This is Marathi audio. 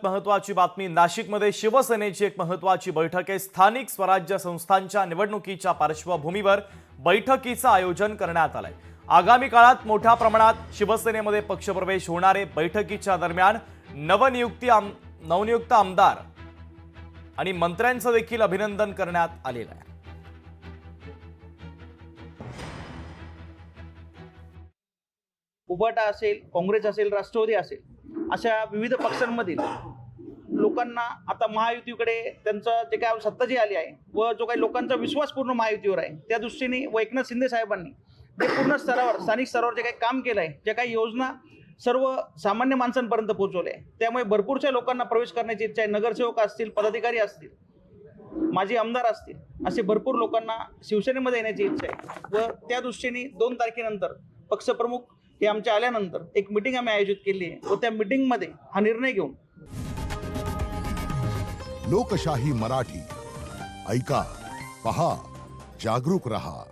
महत्वाची बातमी नाशिकमध्ये शिवसेनेची एक महत्वाची बैठक आहे। स्थानिक स्वराज्य संस्थांच्या निवडणुकीच्या पार्श्वभूमीवर बैठकीचं आयोजन करण्यात आलंय। आगामी काळात मोठ्या प्रमाणात शिवसेनेमध्ये पक्षप्रवेश होणार आहे। बैठकीच्या दरम्यान नवनियुक्त आमदार आणि मंत्र्यांचं देखील अभिनंदन करण्यात आलेलं आहे। उभाटा असेल, काँग्रेस असेल, राष्ट्रवादी असेल, अशा विविध पक्षांमधील लोकांना आता महायुतीकडे त्यांचं जे काय सत्ता जी आली आहे व जो काही लोकांचा विश्वास पूर्ण महायुतीवर आहे, त्या दृष्टीने व एकनाथ शिंदे साहेबांनी जे पूर्ण स्तरावर स्थानिक स्तरावर जे काही काम केलं आहे, ज्या काही योजना सर्व सामान्य माणसांपर्यंत पोहोचवल्या आहे, त्यामुळे भरपूरशा लोकांना प्रवेश करण्याची इच्छा आहे। नगरसेवक असतील, पदाधिकारी असतील, माजी आमदार असतील, असे भरपूर लोकांना शिवसेनेमध्ये येण्याची इच्छा आहे व त्या दृष्टीने 2 तारखेनंतर पक्षप्रमुख हे आमच्या आल्यानंतर एक मीटिंग आम्ही आयोजित केली आहे व त्या मीटिंगमध्ये हा निर्णय घेऊन लोकशाही मराठी ऐका, पहा, जागरूक रहा।